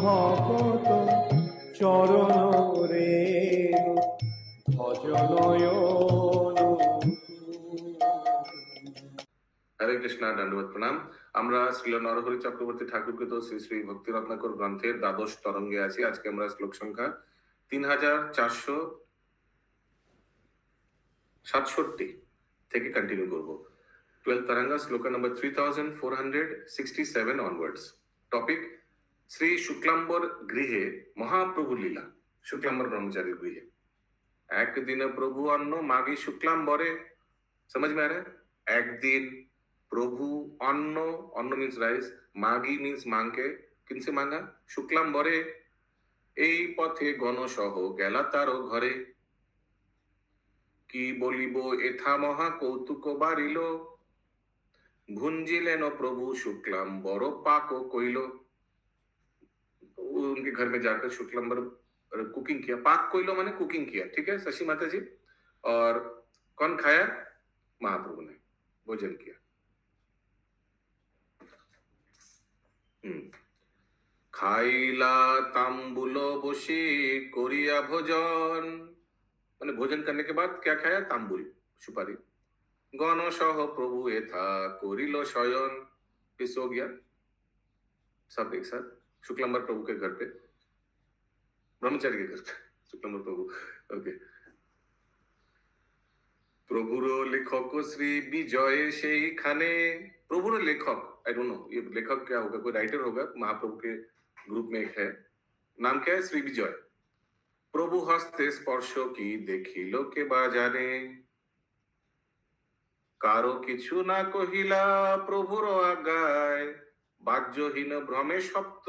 ভকত চরণ রেণু ভজনয়ন। হরে কৃষ্ণা, দণ্ডবত প্রণাম। আমরা শ্রীল নরহরি চক্রবর্তী ঠাকুরকৃত শ্রী শ্রী ভক্তি রত্নাকর গ্রন্থের দ্বাদশ তরঙ্গে আছি। আজকে আমরা শ্লোক সংখ্যা 3467 থেকে কন্টিনিউ করব। 12th तरंगा श्लोक number 3467 onwards। Topic Shri Shuklambar गृहे महाप्रभु लीला। शुक्लांबर ब्रह्मचारी गृहे एक दिन प्रभु अन्न मागी शुक्लांबरे। समझ में आ रहा है? एक दिन प्रभु अन्न, अन्न मीन्स राइस, मागी मीन्स मांगे। किनसे मांगा? शुक्लांबरे। এই পথে গণসহ গেলা তারো ঘরে। কি বলিব এথা মহা কৌতুক বাড়িল। भुंजिलेन प्रभु शुक्लांबर पाको कोइलो। उनके घर में जाकर शुक्लांबर कुकिंग किया। पाक कोइलो माने कुकिंग किया, ठीक है शशि माता जी। और कौन खाया? महाप्रभु ने भोजन किया। खाइला तांबुलो बसी कोरिया भोजन, माने भोजन करने के बाद क्या खाया? तांबुल, सुपारी। गणसह प्रभु एथा कोरिलो शयन। किस हो गया सब एक साथ? शुक्लांबर प्रभु के घर पे, ब्रह्मचारी के घर पे शुक्लांबर प्रभु। ओके। प्रभुर लेखक श्री विजय से खाने। प्रभुर लेखक, आई डोंट नो ये लेखक क्या होगा, कोई राइटर होगा। महाप्रभु के ग्रुप में एक है, नाम क्या है? श्री विजय। प्रभु हस्ते स्पर्श की देखिलो के बाजाने। कारो किछु ना कहिला प्रभुर आज्ञाय। बाह्यहीन भ्रमे सप्त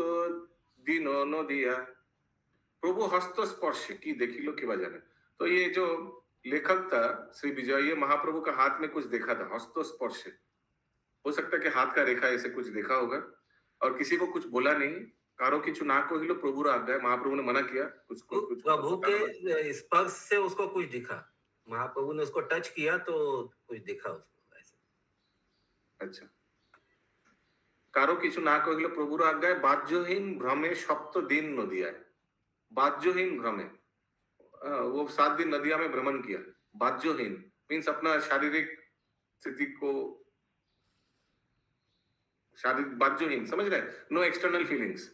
दिन नदिया। प्रभु हस्त स्पर्श की देखिलो के बाजाने। तो ये जो लेखक था श्री विजय, ये महाप्रभु का हाथ में कुछ देखा था, हस्त स्पर्श। हो सकता है कि हाथ का रेखा ऐसे कुछ देखा होगा और किसी को कुछ बोला नहीं। कारो किछु ना कहिलो प्रभुर आज्ञाय, महाप्रभु ने मना किया। कुछ प्रभु के स्पर्श से उसको कुछ दिखा, महाप्रभु ने उसको टच किया तो कुछ दिखा उसको ऐसे। अच्छा। कारो किछु ना कहिलो प्रभुर आज्ञाय। बाह्यहीन भ्रमे सप्त दिन नदियाय। बाह्यहीन भ्रमे, वो 7 दिन नदिया में भ्रमण किया। बाह्यहीन मीन्स अपना शारीरिक स्थिति को, शारीरिक बाह्यहीन, समझ रहे? No external feelings.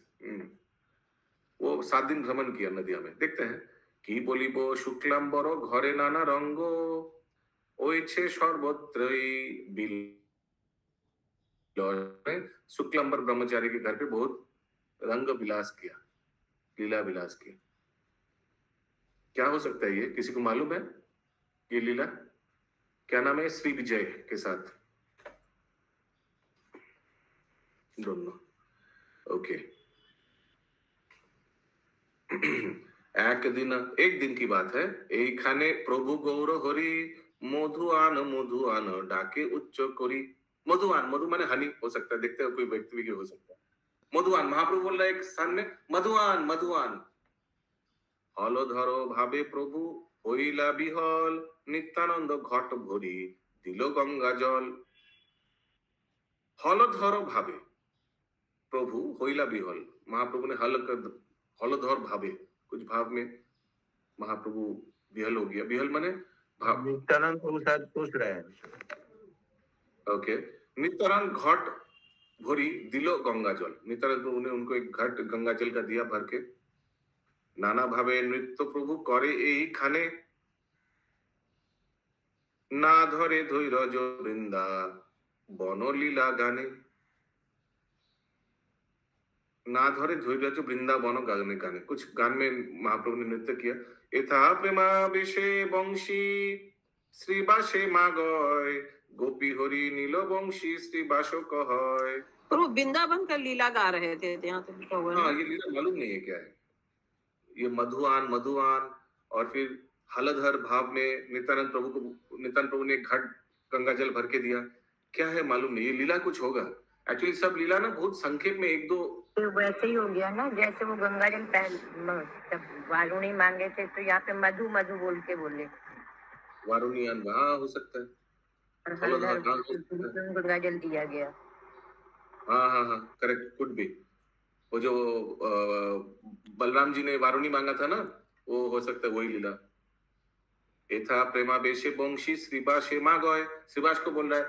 वो 7 दिन भ्रमण किया नदिया में। देखते हैं কি বলিব শুক্লাম্বর ঘরে নানা রঙ্গ। ওইছে সর্বত্রই বিল। शुक्लांबर ब्रह्मचारी के घर पे बहुत रंग विलास किया, लीला विलास किया। क्या हो सकता है ये? किसी को मालूम है ये लीला? क्या नाम है? श्री विजय के साथ। Don't know. ओके। एक दिन की बात है। एक खाने प्रभु गौर हरि मधुआन डाके उच्च करी। मधुआन, मधु माने हनी हो सकता है, देखते हो कोई व्यक्ति भी हो सकता है। मधुआन, महाप्रभु बोल रहा है एक स्थान में मधुआन मधुआन। हलधर भावे प्रभु হইলা বিহল। नित्यानंद घट भरी दिल गंगा जल। हलधर भावे प्रभु होइला बिहल, महाप्रभु ने हलधर भावे, कुछ भाव में महाप्रभु बिहल हो गया। बिहल माने भाव। नित्यानंद प्रभु शायद पूछ रहे हैं। ओके। नित्यानंद घट भरी दिलो गंगा जल। नित्यानंद प्रभु ने उनको एक घट गंगा जल का दिया भर के। नाना भावे नृत्य प्रभु करे এই খানে। ना धरे धैर्य वृंदा बन लीला गाने। ना धरे धैर्य वृंदावन गाने गाने, कुछ गान में महाप्रभु ने नृत्य किया। यथा प्रेमा विषे वंशी श्रीबासे मागय। गोपी हरि नील वंशी श्रीबासो कहय। प्रभु वृंदावन का लीला गा रहे थे यहाँ से। हाँ, ये लीला मालूम नहीं है क्या है। ये मधुआन मधुआन और फिर हलधर भाव में नित्यानंद प्रभु ने घट गंगा जल भर के दिया। क्या है मालूम नहीं, ये लीला कुछ होगा। एक्चुअली सब लीला ना बहुत संक्षेप में एक दो वैसे ही हो गया ना, जैसे वो गंगा जल जब वारुणी मांगे थे तो यहाँ पे मधु मधु बोल के बोले। वारुणियान, हाँ हो सकता है। गंगा जल दिया गया। हाँ हाँ हाँ, करेक्ट, कुड बी। वो जो बलराम जी ने वारुणी मांगा था ना, वो हो सकता है वही लीला। एथा प्रेमावेशे बंशी श्रीबाशे मागय, श्रीबाश को बोल रहा है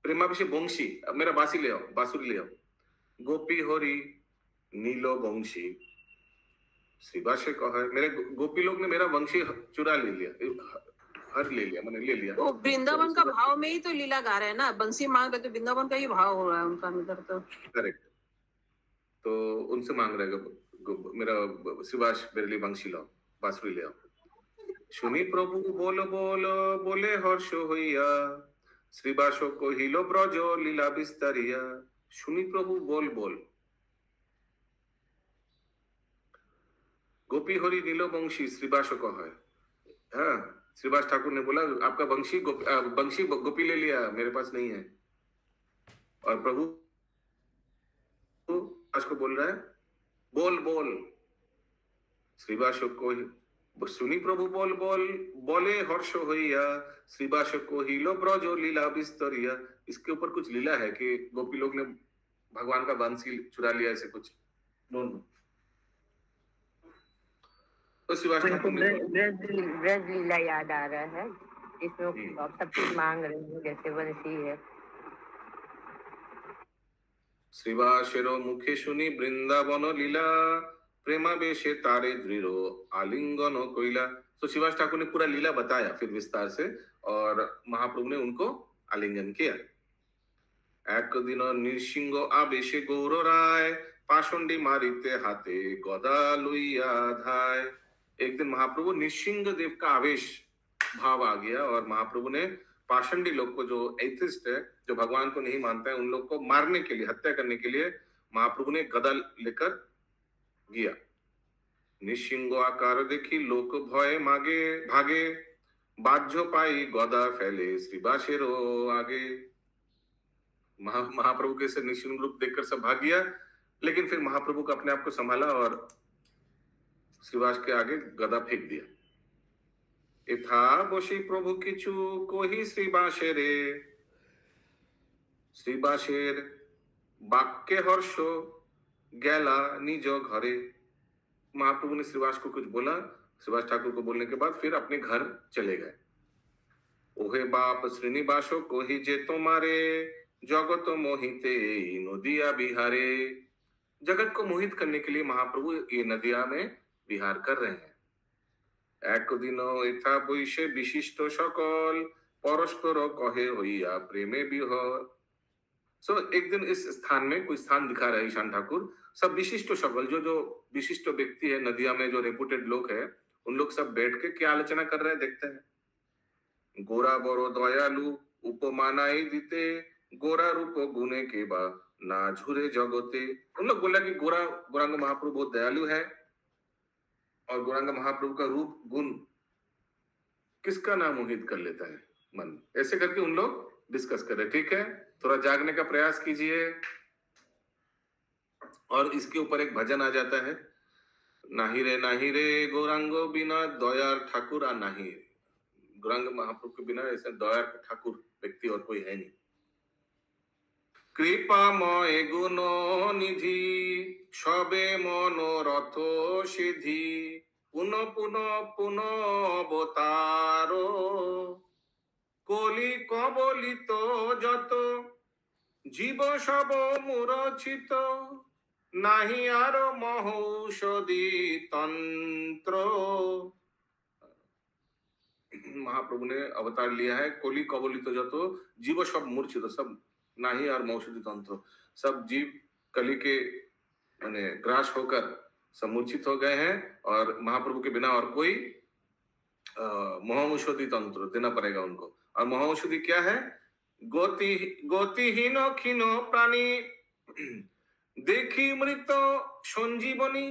प्रेमावेशे बंशी, अब मेरा बांसी ले आओ, बांसुरी ले आओ। गोपी होरी नीलो बंशी, श्रीबाश से कहा है मेरे गोपी लोग ने मेरा वंशी चुरा ले लिया, हर ले लिया, मैंने ले लिया। वो वृंदावन का भाव में ही तो लीला गा रहे हैं ना, बंसी मांग रहे तो वृंदावन का ही भाव हो रहा है उनका अंदर तो। करेक्ट, तो उनसे मांग रहे मेरा शिवाश मेरे लिए वंशी लाओ, बांसुरी ले आओ। सुनी प्रभु बोलो बोलो बोले हर्ष होइया, श्रीबासो कहिलो ब्रज लीला विस्तारिया। सुनी प्रभु बोल बोल, गोपी हरि नीलो वंशी श्रीबासो को है। हाँ, श्रीबास ठाकुर ने बोला आपका वंशी गोपी ले लिया, मेरे पास नहीं है। और प्रभु को बोल रहा है बोल बोल, श्रीबासो को सुनी प्रभु बोल बोल बोले हर्ष होइया, श्रीबासो को हिलो ब्रज लीला विस्तरिया। इसके ऊपर कुछ लीला है कि गोपी लोग ने भगवान का वंशी चुरा लिया, ऐसे कुछ नो। तो श्रीबास ठाकुर ब्रज लीला याद आ रहा है, जिसमें आप सब कुछ मांग रहे हो, जैसे वंशी है। श्रीबासेरो मुखे सुनी वृंदावन लीला, प्रेमावेशे तारे दृढ़ आलिंगन कोइला। तो श्रीवास ठाकुर ने पूरा लीला बताया फिर विस्तार से, और महाप्रभु ने उनको आलिंगन किया। एक दिन नृसिंह आवेशे गौर राय, पाषंडी मारिते हाथे गदा लुइया धाय। एक दिन महाप्रभु नृसिंह देव का आवेश भाव आ गया, और महाप्रभु ने पाषंडी लोग को, जो एथिस्ट है, जो भगवान को नहीं मानते हैं, उन लोग को मारने के लिए, हत्या करने के लिए महाप्रभु ने गदा लेकर गया। निशिंग आकार देखी लोक भय मागे भागे, बाज्य पाई गदा फैले श्रीबासेरो आगे। महाप्रभु के से निशिंग रूप देखकर सब भाग गया, लेकिन फिर महाप्रभु को अपने आप को संभाला और श्रीवास के आगे गदा फेंक दिया। इथा बसी प्रभु किचु कोही श्रीबासेरे, श्रीबासेर बाक्य हर्ष गैला निज घरे। महाप्रभु ने श्रीवास को कुछ बोला, श्रीवास ठाकुर को बोलने के बाद फिर अपने घर चले गए। ओहे बाप श्रीनिवासो कोही जे तुम्हारे, जगत मोहिते नदिया बिहारे। जगत को मोहित करने के लिए महाप्रभु ये नदिया में विहार कर रहे हैं। एक दिन इथा बइसे विशिष्ट सकल, परस्पर कहे होइया प्रेमे विहर। एक दिन इस स्थान में कोई स्थान दिखा रहे ईशान ठाकुर, सब विशिष्ट सकल, जो विशिष्ट व्यक्ति है नदिया में, जो रेपुटेड लोग है, उन लोग सब बैठ के क्या आलोचना कर रहे हैं देखते हैं। गोरा बड़ो दयालु उपमानाई दीते, गोरा रूप गुने के बा ना झुरे जगते। उन लोग बोला कि गौरांग महाप्रभु बहुत दयालु है, और गौरांग महाप्रभु का रूप गुण किसका नाम मोहित कर लेता है मन। ऐसे करके उन लोग डिस्कस कर रहे। ठीक है, थोड़ा जागने का प्रयास कीजिए। और इसके ऊपर एक भजन आ जाता है, नाही रे गौरांगो बिना दयार ठाकुर आ नाही। गौरांग महाप्रभु के बिना ऐसे दयार ठाकुर व्यक्ति और कोई है नहीं। कृपामय गुण निधि सबे मनोरथ सिद्धि, पुनः पुनः पुनः अवतारो। कलि कबलित जत जीव सब मूर्छित, नाही आर महौषधि तंत्र। महाप्रभु ने अवतार लिया है, कोली कबलित जतो जीव सब मूर्छित, सब नाही और महौषधि तंत्र, सब जीव कली के माने ग्रास होकर सब मूर्छित हो गए हैं, और महाप्रभु के बिना और कोई महौषधि तंत्र देना पड़ेगा उनको। और महौषधि क्या है? गतिहीन क्षीण प्राणी देखी मृत संजीवनी,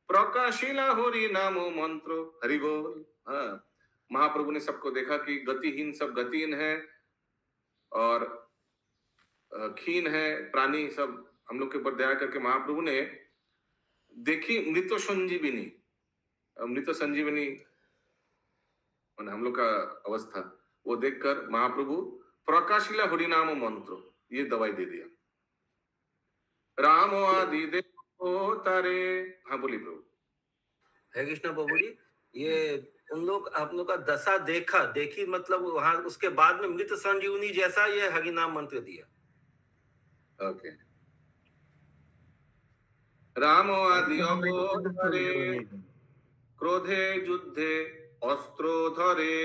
प्रकाशिला हरि नाम मंत्र हरि बोल। हाँ, महाप्रभु ने सबको देखा कि गतिहीन सब गतिहीन है, और क्षीण है प्राणी सब, हम लोग के ऊपर दया करके महाप्रभु ने देखी मृत संजीवनी। मृत संजीवनी हम लोग का अवस्था, वो देखकर महाप्रभु प्रकाशिला हरि नाम मंत्र ये दवाई दे दिया। राम आदि देवतारे। हाँ बोलिए प्रभु। है कृष्ण प्रभु जी, ये उन लोग आप लोग का दशा देखी मतलब वहां उसके बाद में मृत संजीवनी जैसा ये हरिनाम मंत्र दिया। ओके। राम आदि अवतारे क्रोधे युद्धे अस्त्र धरे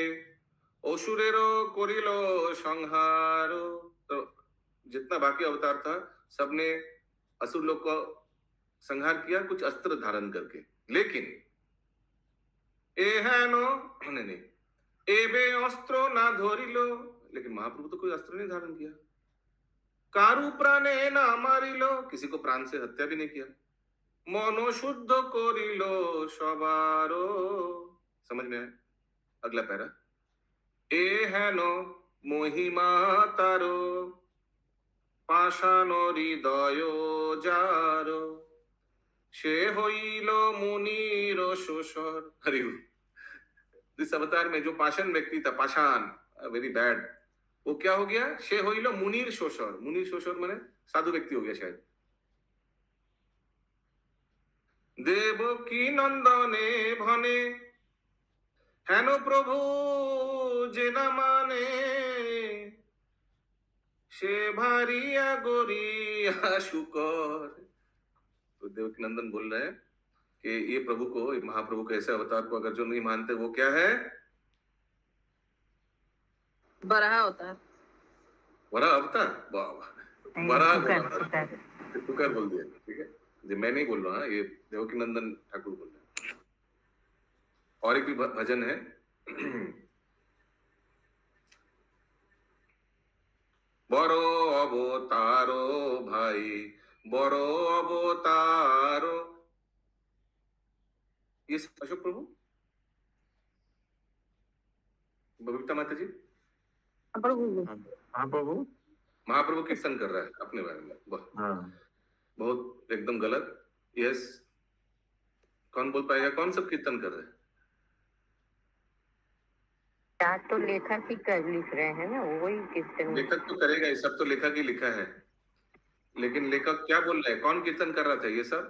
असुरेरो करिलो संहार। तो जितना बाकी अवतार था सबने असुर लोग को संहार किया कुछ अस्त्र धारण करके, लेकिन नहीं एबे अस्त्र ना धरिलो, लेकिन महाप्रभु तो कोई अस्त्र नहीं धारण किया। कारू प्राणे ना मारिलो, किसी को प्राण से हत्या भी नहीं किया। मनो शुद्ध करिलो सबारो। समझ में आया? अगला पैरा। ए हेनो महिमा तारो पाषाण हृदय जारो से हইলো मुनिर शोषर। हरि इस अवतार में जो पाषाण व्यक्ति था, पाषाण वेरी बैड, वो क्या हो गया? से हইলো मुनिर शोषर। मुनिर शोषर माने साधु व्यक्ति हो गया शायद। देवकी नंदने भने हेनो प्रभु जे ना माने से भारिया गोरिया शुकर। तो देवकी नंदन बोल रहे हैं कि ये प्रभु को, महाप्रभु के ऐसे अवतार को अगर जो नहीं मानते वो क्या है? बराह अवतार। बड़ा अवतार, बड़ा तुकार बोल दिया। ठीक है, ये मैं नहीं बोल रहा, ये देवकी नंदन ठाकुर बोल रहे हैं। और एक भी भजन है, बड़ो अवतारो भाई बड़ो अवतारो। ये अशोक प्रभु, बबीता माता जी, हाँ प्रभु। महाप्रभु कीर्तन कर रहा है अपने बारे में। बहुत एकदम गलत। यस, कौन बोल पाएगा कौन सब कीर्तन कर रहे हैं? क्या तो लेखक ही कर लिख रहे हैं ना, वही कीर्तन। लेखक तो करेगा, ये सब तो लेखक ही लिखा है, लेकिन लेखक क्या बोल रहे हैं? कौन कीर्तन कर रहा था? ये सब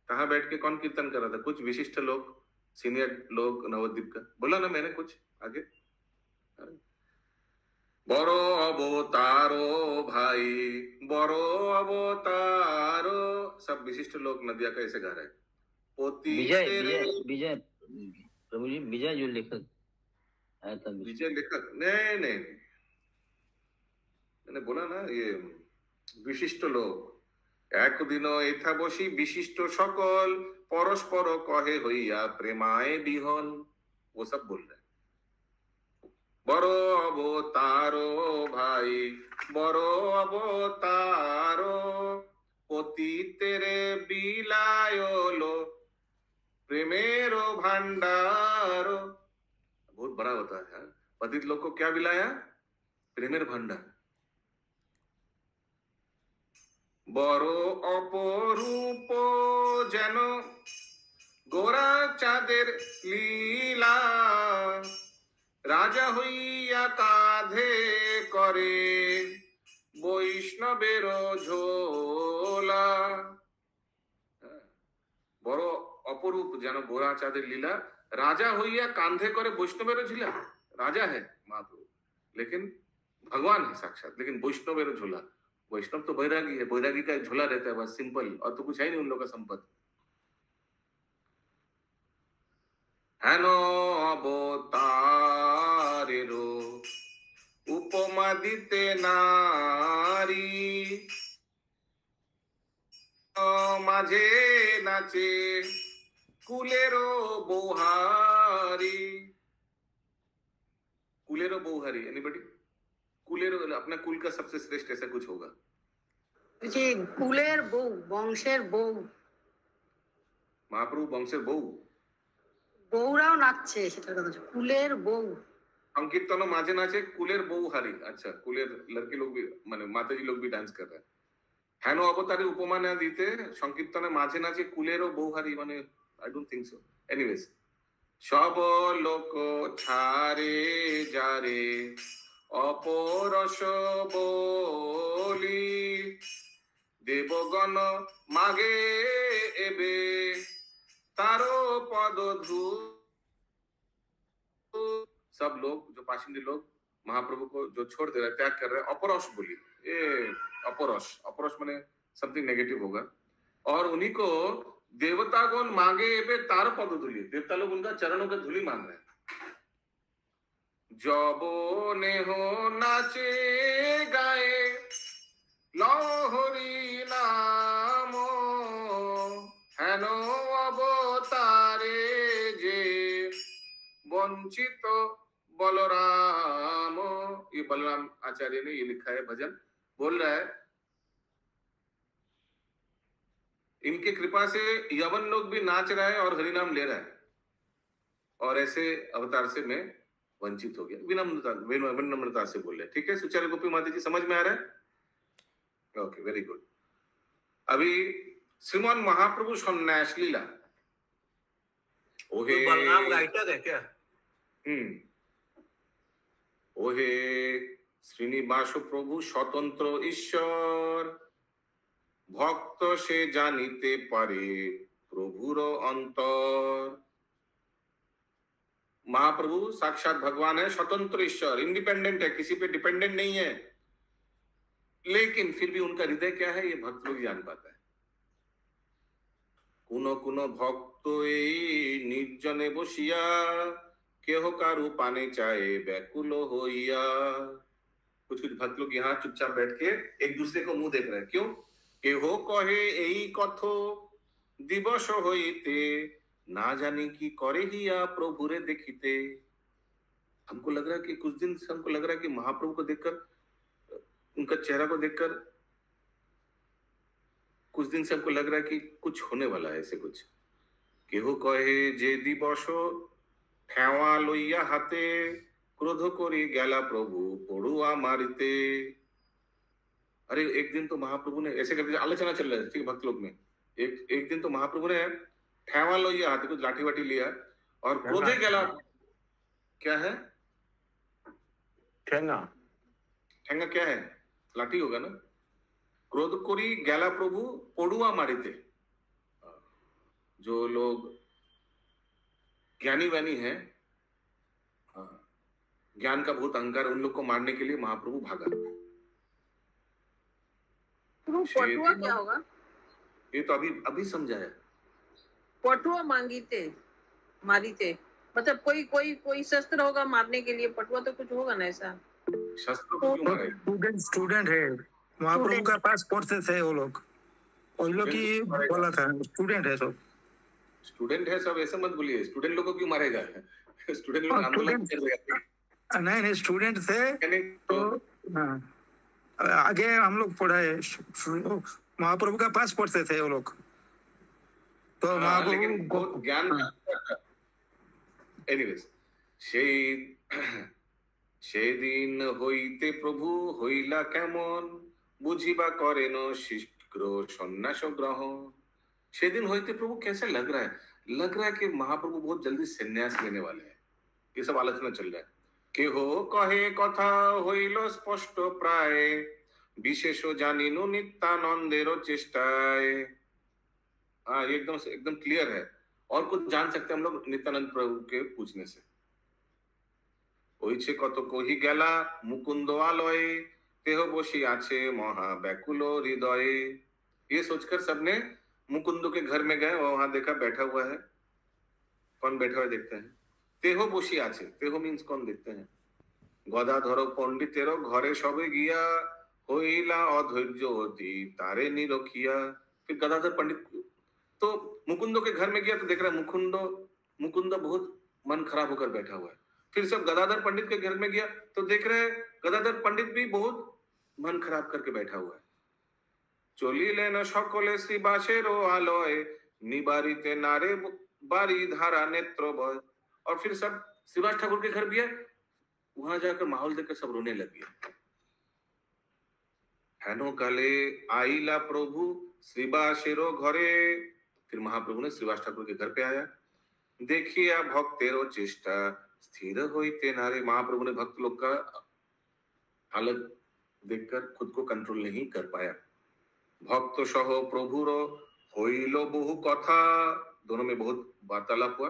कहाँ बैठ के कौन कीर्तन कर रहा था? कुछ विशिष्ट लोग, सीनियर लोग नवद्वीप का बोला ना मैंने कुछ आगे। बड़ो अवतारो भाई बड़ो अवतारो, सब विशिष्ट लोग नदिया का ऐसे गा रहे हैं। पोती विजय प्रभु जी, विजय जो लेखक आया था, विजय लेखक नहीं, मैंने बोला ना ये विशिष्ट लोग। एक दिन एथा बसी विशिष्ट सकल परस्पर कहे हইয়া प्रेमाए बिहल, वो सब बोल रहे हैं। बड़ो अवतारो भाई बड़ो अवतारो पति तेरे बिलायलो प्रेमेरो भंडारो। बहुत बड़ा होता है। पतित लोग को क्या बिलाया? प्रेमेर भंडार। बड़ो अपरूप जेन गोरा चाँदेर लीला राजा हইয়া काधे करे वैष्णवेरो झोला। बड़ो अपरूप जेन गोरा चाँदेर लीला राजा हইয়া कांधे करे वैष्णवेरो झोला। राजा है महाप्रभु, लेकिन भगवान है साक्षात, लेकिन वैष्णवेरो झोला। वैष्णव तो बैरागी है, बैरागी का झोला रहता है बस, सिंपल, और तो कुछ है नहीं उन लोगों का संपत्ति। हेनो अवतारेरो उपमा दिते नारी माझे नाचे कुलेरो बोहारी। कुलेरो बोहारी एनीबॉडी? कुलेरो अपना कुल का सबसे श्रेष्ठ ऐसा कुछ होगा। जी, कुलेर बहू, वंशेर बहू। महाप्रभु वंशेर बहू, বউরাও নাচছে, সেটার কথা হচ্ছে কুলের বউ। संकीर्तन माझे नाचे कुलेर बहू हारी। अच्छा, कुलेर लड़के लोग भी माने माताजी लोग भी डांस कर रहे हैं। हेनो अवतारे उपमा ना दीते संकीर्तन माझे नाचे कुलेरो बहू हारी, माने I don't think so. Anyways, सब लोक छारे जारे अपरस बोली দেবগণ মাগে এবে तारो पद धू। सब लोग जो पाशिंदी लोग महाप्रभु को जो छोड़ दे रहे, त्याग कर रहे, अपरोश बोली, ये अपरोश माने समथिंग नेगेटिव होगा। और उन्हीं को देवतागण मांगे बे तार पद धूली, देवता लोग उनका चरणों का धूली मांग रहे हैं। जबो ने हो नाचे गाए लहरी नाम हेनो अवतारे जे वंचित बलराम। ये बलराम आचार्य ने ये लिखा है भजन, बोल रहा है इनके कृपा से यवन लोग भी नाच रहा है और हरिनाम ले रहा है, और ऐसे अवतार से मैं वंचित हो गया। विनम्रता से बोल रहे। ठीक है सुचार्य गोपी माता जी, समझ में आ रहा है? Okay, very good. अभी श्रीमान महाप्रभु सन्यास लीला। ओहे बलराम राइटर है क्या? ओहे श्रीनिवास प्रभु स्वतंत्र ईश्वर, भक्त से जानिते पारे प्रभुर अंतर। महाप्रभु साक्षात भगवान है, स्वतंत्र ईश्वर, इंडिपेंडेंट है, किसी पे डिपेंडेंट नहीं है, लेकिन फिर भी उनका हृदय क्या है ये भक्त लोग जान पाता है। कुनो कुनो भक्त निर्जने बसिया केह कारू पाने चाहे व्याकुल होइया। कुछ कुछ भक्त लोग यहाँ चुपचाप बैठ के एक दूसरे को मुंह देख रहे हैं। क्यों? केहो कहे यही कथो दिवस होइते ना जाने की करे हिया प्रभु रे देखिते। हमको लग रहा है कि कुछ दिन से हमको लग रहा है कि महाप्रभु को देखकर, उनका चेहरा को देखकर कुछ दिन से हमको लग रहा है कि कुछ होने वाला है। ऐसे कुछ केहो कहे जे दिवस ठेवा लइया हाथे क्रोध करी गैला प्रभु पड़ुआ मारिते। अरे एक दिन तो महाप्रभु ने ऐसे करके आलोचना चल रहा है, ठीक भक्त लोग में, एक दिन तो महाप्रभु ने ठेवा लइया हाथे कुछ लाठी वाठी लिया और क्रोधे गैला, क्या है ठेंगा, ठेंगा क्या है? लाठी होगा ना। क्रोध कोरी गैला प्रभु पड़ुआ मारिते। जो लोग ज्ञानी वानी है, ज्ञान का बहुत अहंकार, उन लोग को मारने के लिए महाप्रभु भागा। पटुआ क्या होगा? ये तो अभी समझाया। पटुआ मांगीते मारीते मतलब कोई शस्त्र होगा मारने के लिए, पटुआ तो कुछ होगा ना ऐसा। शस्त्र को क्यों मारेगा? स्टूडेंट है महाप्रभु का पास कोर्सेस है वो लोग की बोला था, स्टूडेंट है सब। स्टूडेंट है सब ऐसा मत बोलिए, स्टूडेंट लोगों को क्यों मारेगा? स्टूडेंट लोग आंदोलन कर रहे हैं। नहीं स्टूडेंट थे तो आगे हम लोग पढ़ाए, महाप्रभु का पास पढ़ते थे वो लोग तो महाप्रभु ज्ञान। एनीवेज সেদিন হইতে প্রভু হইলা কেমন বুঝিবা করেন शीघ्र सन्यास ग्रहण। সেদিন হইতে प्रभु कैसे लग रहा है? लग रहा है कि महाप्रभु बहुत जल्दी सन्यास लेने वाले हैं। ये सब आलोचना चल रहा है। केह कहे कथा হইল স্পষ্ট প্রায় विशेष জানিনু नित्यानंदेर चेष्टाय। हाँ ये एकदम क्लियर है, और कुछ जान सकते हैं हम लोग नित्यानंद प्रभु के पूछने से। ওইছে কত কহি গেলা মুকুন্দ আলয়ে তেহ বসি আছে মहा व्याकुल हृदय। ये सोचकर सबने मुकुंद के घर में गए और वहां देखा बैठा हुआ है। कौन बैठा हुआ देखते हैं? तेहो बसि आछे। तेहो मीन्स कौन देखते हैं? गदाधर पंडितेर घरे सबे गिया হইলা অধৈর্য অতি তারে নিরখিয়া। फिर गदाधर पंडित तो मुकुंदो के घर में गया तो देख रहा है मुकुंद बहुत मन खराब होकर बैठा हुआ है। फिर सब गदाधर पंडित के घर में गया तो देख रहे हैं गदाधर पंडित भी बहुत मन खराब करके बैठा हुआ है। चलिलेन सकले श्रीबासेरो आलय निबारिते नारे बारी धारा नेत्र भय। और फिर सब श्रीवास ठाकुर के घर भी है, वहां जाकर माहौल देखकर सब रोने लग गया। हेनो काले आईला प्रभु श्रीबासेरो घरे। फिर महाप्रभु ने श्रीवास ठाकुर के घर पे आया। देखिया भक्तेरो चेष्टा स्थिर होइते नारे। महाप्रभु ने भक्त लोग का हालत देखकर खुद को कंट्रोल नहीं कर पाया। भक्त सह प्रभुर হইল বহু কথা, दोनों में बहुत वार्तालाप हुआ।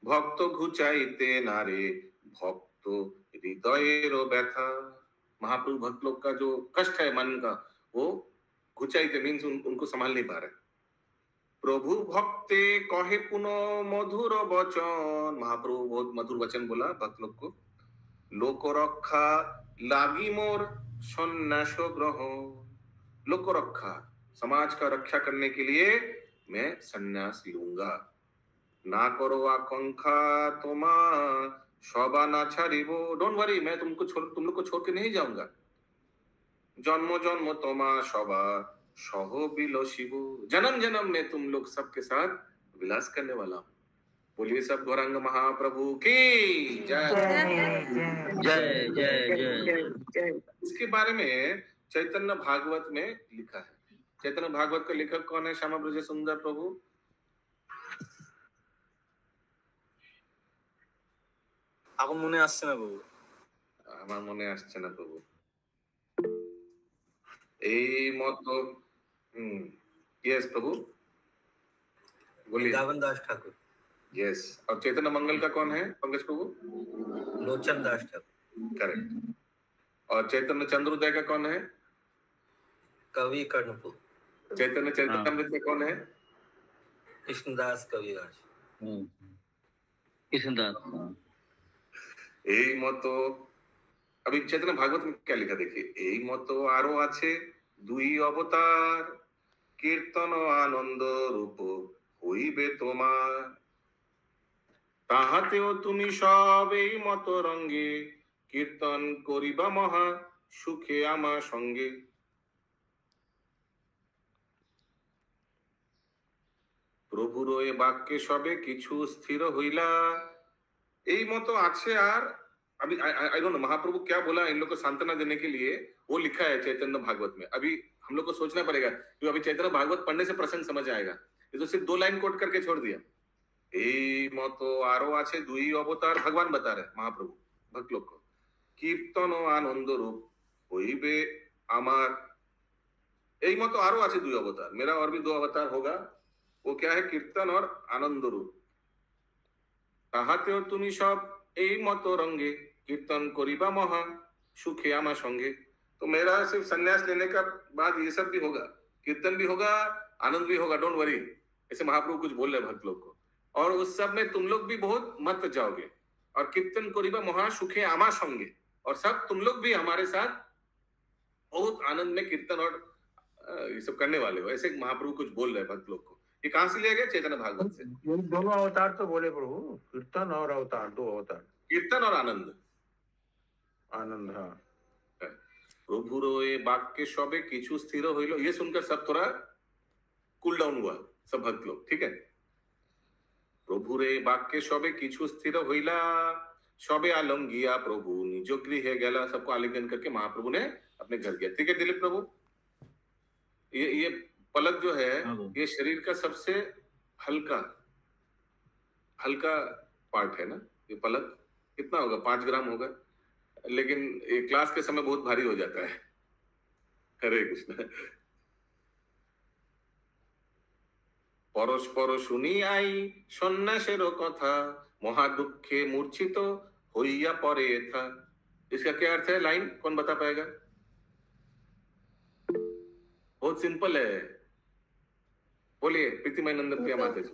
भक्त घुचाइते नारे भक्त हृदयेर व्यथा, महाप्रभु भक्त लोग का जो कष्ट है मन का वो घुचाइते मीन्स उनको संभाल नहीं पा रहे। प्रभु भक्ते कहे पुनः मधुर वचन, महाप्रभु बहुत मधुर वचन बोला भक्त लोग को। लोक रक्षा लागी मोर सन्यास ग्रहण, लोक रक्षा समाज का रक्षा करने के लिए मैं सन्यास लूंगा। ना करो आकांक्षा तोमा शोभा ना छाड़िबो, डोंट वरी मैं तुम लोग को छोड़ के नहीं जाऊंगा। जन्म जन्म तोमा शोभा सह बिलसिबो, जन्म जन्म में तुम लोग सबके साथ विलास करने वाला हूँ। बोलिए सब गौरांग महाप्रभु की जय। जय जय जय। इसके बारे में चैतन्य भागवत में लिखा है। चैतन्य भागवत का लेखक कौन है? श्यामा ब्रज सुंदर प्रभु। এখন মনে আসছে না বাবু, আমার মনে আসছে না প্রভু। এই মতো यस प्रभु बोलिए। वृंदावन दास ठाकुर। यस, और चैतन्य मंगल का कौन है पंकज प्रभु? लोचन दास ठाकुर। करेक्ट। और चैतन्य चंद्रोदय का कौन है? कवि कर्णपुर। चैतन्य चैतन्य का कौन है? कृष्णदास कविराज। कृष्णदास। এই মতো अभी चैतन्य भागवत में क्या लिखा देखिए। এই মতো আরো আছে দুই অবতার, কীর্তন আনন্দ রূপ হইবে তোমার। তাহাতেও তুমি সব এই মতো রঙ্গে, কীর্তন করিবা মহা সুখে আমার সঙ্গে। প্রভুর এ বাক্যে সবে কিছু স্থির হইলা, এই মতো আছে। আর अभी आई डोंट नो महाप्रभु क्या बोला इन लोग को सांत्वना देने के लिए, वो लिखा है चैतन्य भागवत में। अभी हम लोग को सोचना पड़ेगा क्योंकि अभी चैतन्य भागवत पढ़ने से प्रसंग समझ आएगा। ये तो सिर्फ 2 लाइन कोट करके छोड़ दिया। এই মতো আরো আছে দুই অবতার, भगवान बता रहे महाप्रभु भक्त लोग को, কীর্তন ও আনন্দ রূপ হইবে আমার। এই মতো আরো আছে দুই অবতার, मेरा और भी 2 अवतार होगा। वो क्या है? कीर्तन और आनंद रूप। তাহাতেও তুমি সব এই মতো রঙ্গে, कीर्तन करिबा महा सुखे आमा संगे। तो मेरा सिर्फ संन्यास लेने का बाद ये सब भी होगा, कीर्तन भी होगा, आनंद भी होगा, डोंट वरी। ऐसे महाप्रभु कुछ बोल रहे भक्त लोग को। और उस सब में तुम लोग भी बहुत मत जाओगे। और कीर्तन करिबा महा सुखे आमा संगे, और सब तुम लोग भी हमारे साथ बहुत आनंद में कीर्तन और ये सब करने वाले हो। ऐसे महाप्रभु कुछ बोल रहे भक्त लोग को। ये कहाँ से लिया गया? चैतन्य भागवत से। ये दोनों अवतार तो बोले प्रभु, कीर्तन और अवतार, 2 अवतार, कीर्तन और आनंद। आनंद। हाँ, प्रभुर ए वाक्य सबे किछु स्थिर हইল, ये सुनकर सब थोड़ा कूल डाउन हुआ सब भक्त लोग, ठीक है। प्रभुर ए वाक्य सबे किछु स्थिर हইলা, सबे आलम गया प्रभु निज गृहे गेला। सबको आलिंगन करके महाप्रभु ने अपने घर गया, ठीक है दिलीप प्रभु। ये पलक जो है ये शरीर का सबसे हल्का पार्ट है ना। ये पलक कितना होगा? 5 ग्राम होगा, लेकिन ये क्लास के समय बहुत भारी हो जाता है। हरे कृष्ण। परस्पर শুনি আই সন্ন্যাসের কথা, মহা দুঃখে মূর্ছিত হইয়া পড়ে था। इसका क्या अर्थ है? लाइन कौन बता पाएगा? बहुत सिंपल है, बोलिए प्रीतिमय नंदन प्रिया माता जी।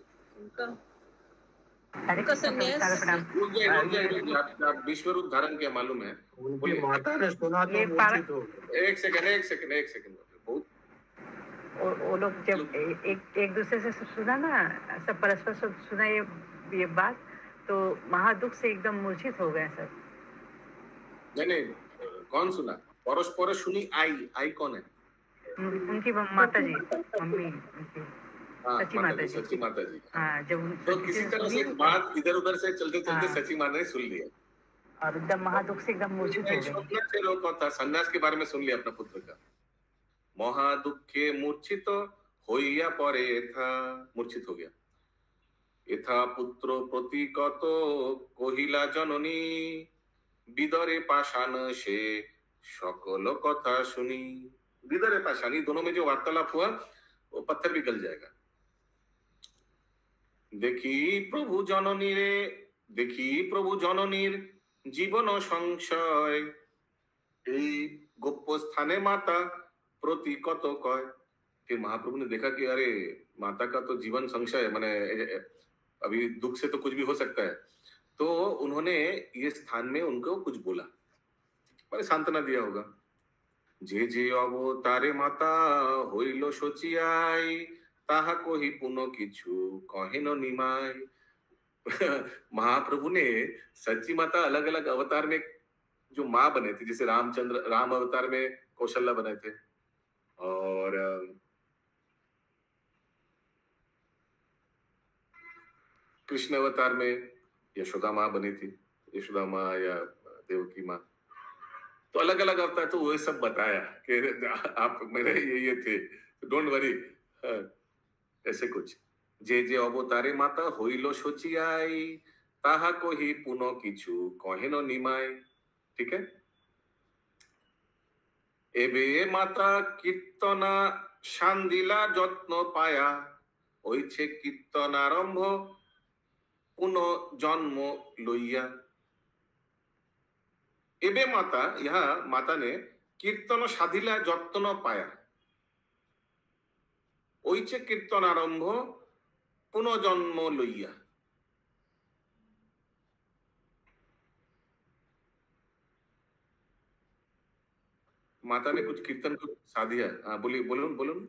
उनका संन्यास रुक जाइए, आप विश्व रूप धारण किया मालूम है। उनकी माता ने सुना तो मूर्छित हो गए। एक सेकंड बहुत वो लोग जब एक दूसरे से सुना ना, सब परस्पर सुना ये बात, तो महादुख से एकदम मूर्छित हो गए सब। नहीं, कौन सुना? परस्पर सुनी आई कौन है? उनकी माता जी, मम्मी उनकी सची माता जी। हाँ, जब तो किसी तरह से बात इधर उधर से चलते सची माता ने सुन लिया और एकदम महादुख से एकदम मूर्छित हो गए। सन्यास के बारे में सुन लिया अपना पुत्र का। महादुखे मूर्छित होइया परे था, मूर्छित हो गया। यथा पुत्र प्रतिकत कहिला जननी, विदरे पाषाण से सकल कथा सुनी। हृदय है पाषाणी, दोनों में जो वार्तालाप हुआ वो पत्थर भी गल जाएगा। देखी प्रभु जननीर जीवन संशय, এই गोप्य स्थाने माता प्रति कत कय। फिर महाप्रभु ने देखा कि अरे माता का तो जीवन संशय है, माने अभी दुख से तो कुछ भी हो सकता है, तो उन्होंने ये स्थान में उनको कुछ बोला, माने सांत्वना दिया होगा। जे जे अवतारे माता হইল সচিয়াই, ताहा को ही पुनो किछु कहे न निमाय। महाप्रभु ने सच्ची माता अलग अलग अवतार में जो माँ बने थे, जैसे राम अवतार में कौशल्या बने थे, और कृष्ण अवतार में यशोदा माँ बनी थी, यशोदा माँ या देवकी माँ, तो अलग अलग अवतार, तो वो सब बताया कि आप मेरे ये थे, डोंट वरी, ऐसे कुछ। जे जे अवतारे माता হইল সচিয়াই, ताहा को ही पुनो किछु कहे न निमाय। ठीक है। एबे माता कीर्तना शांदिला যত্ন पाया, হইছে কীর্তন আরম্ভ पुनो जन्म लइया। एबे माता, यहाँ माता ने कीर्तन साधिला যত্ন पाया, ওইছে কীর্তন আরম্ভ পুনর্জন্ম লইয়া। माता ने कुछ कीर्तन को साधिया। हाँ बोलिए, बोलून।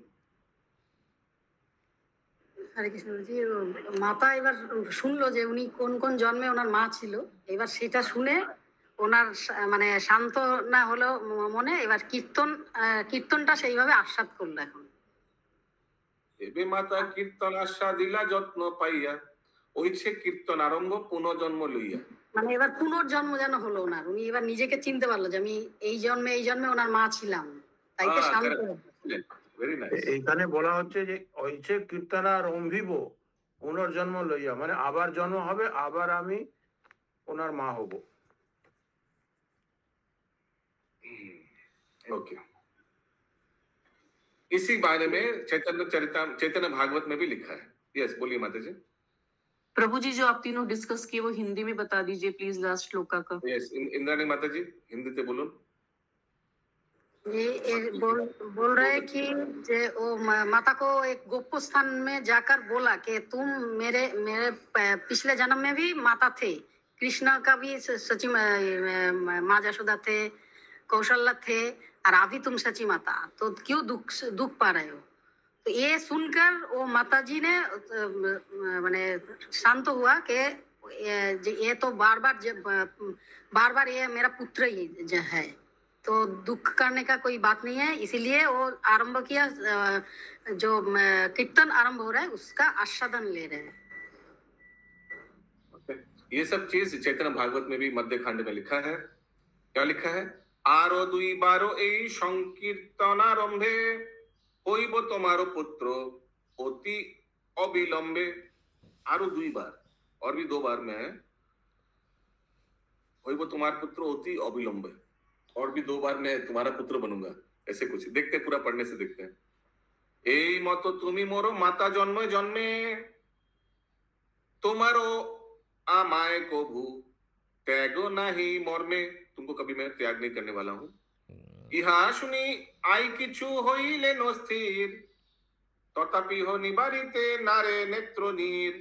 হরে কৃষ্ণ জি, মাতা এবার শুনলো যে উনি কোন কোন জন্মে ওনার মা ছিল, এবার সেটা শুনে ওনার মানে শান্ত না হলো মনে, এবার কীর্তনটা সেইভাবে আস্বাদ করলো। এখন এবে মাতা কীর্তন আস্বাদিলা যত্ন পাইয়া, ওইছে কীর্তন আরম্ভ পুনর্জন্ম লইয়া। মানে এবার পুনর্জন্ম যেন হলো ওনার, উনি এবার নিজেকে চিনতে পারলো যে আমি এই জন্মে ওনার মা ছিলাম, তাই তো শান্ত হলো। এইখানে বলা হচ্ছে যে ওইছে কীর্তনারম্ভিব পুনর্জন্ম লইয়া, মানে আবার জন্ম হবে, আবার আমি ওনার মা হব। ओके। इसी बारे में चैतन्य भागवत में भी लिखा है। यस, बोलिए माता जी। प्रभु जी, जो आप तीनों डिस्कस किए वो हिंदी में बता दीजिए प्लीज, लास्ट श्लोका का। यस, इंद्राणी माता जी हिंदी से बोलो। ये बोल रहे हैं कि जे वो माता को एक गोप्य स्थान में जाकर बोला कि तुम मेरे पिछले जन्म में भी माता थे, कृष्ण का भी सची माँ यशोदा थे, कौशल्या थे, और अभी तुम सची माता, तो क्यों दुख पा रहे हो। तो ये सुनकर वो माता जी ने माने शांत हुआ कि ये तो बार बार ये मेरा पुत्र ही है, तो दुख करने का कोई बात नहीं है। इसीलिए वो आरंभ किया, जो कीर्तन आरंभ हो रहा है उसका आस्वादन ले रहे हैं। ये सब चीज चैतन्य भागवत में भी मध्य खंड में लिखा है। क्या लिखा है? आरो दुई बारो এই সংকীর্তন আরম্ভে হইব তোমার পুত্র অতি অবিলম্বে। आरो दुई बार, और भी 2 बार में है, হইব তোমার পুত্র অতি অবিলম্বে, और भी 2 बार मैं तुम्हारा पुत्र बनूंगा। ऐसे कुछ देखते हैं, पूरा पढ़ने से देखते हैं। এই মতো তুমি মোর মাতা জন্মে জন্মে, তোমারও আমায় কভু त्याग नहीं मर्मे, तुमको कभी मैं त्याग नहीं करने वाला हूँ। इहा सुनी आई किछु होइले न स्थिर, तथापि हो निबारिते नारे नेत्र नीर।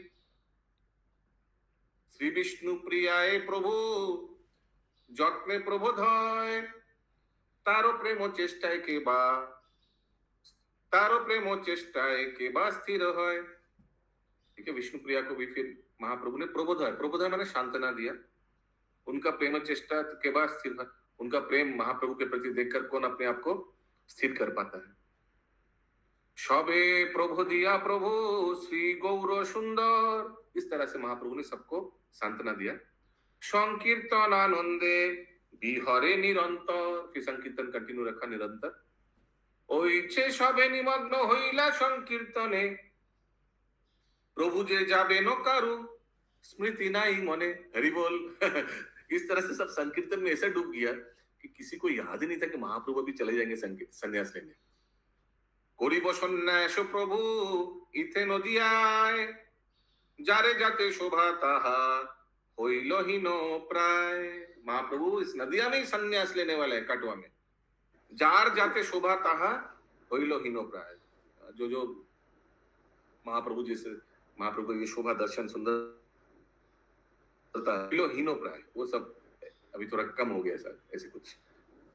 श्री विष्णु प्रियाय प्रभु যত্নে প্রবোধয়, তারও প্রেম চেষ্টায় के बा स्थिर হয়। ठीक है, विष्णु प्रिया को भी फिर महाप्रभु ने प्रबोधय माने सांत्वना दिया। उनका प्रेम चेष्टा के बाद स्थिर है। उनका प्रेम महाप्रभु के प्रति देखकर कौन अपने आप को स्थिर कर पाता है। सबे प्रभु दिया प्रभु श्री गौर सुंदर, इस तरह से महाप्रभु ने सबको सांत्वना दिया। संकीर्तन आनंदे बिहरे निरंतर, फिर संकीर्तन कंटिन्यू रखा निरंतर। ओइछे सबे निमग्न होइला संकीर्तने, प्रभु जे जाबे न कारू स्मृति नहीं मने। हरि बोल। इस तरह से सब संकीर्तन में ऐसा डूब गया कि किसी को याद ही नहीं था कि महाप्रभु भी चले जाएंगे संन्यास लेने। করিব সন্ন্যাস প্রভু ইথে নদিয়ায়, যারে যাতে शोभा ताहा होइल हीन प्राय। महाप्रभु इस नदिया में ही संन्यास लेने वाले हैं, कटवा में। जार जाते शोभा ताहा होइल हीन प्राय। जो जो महाप्रभु जैसे महाप्रभु की शोभा दर्शन सुंदरता हीनो प्राय, वो सब अभी थोड़ा कम हो गया सर, ऐसे कुछ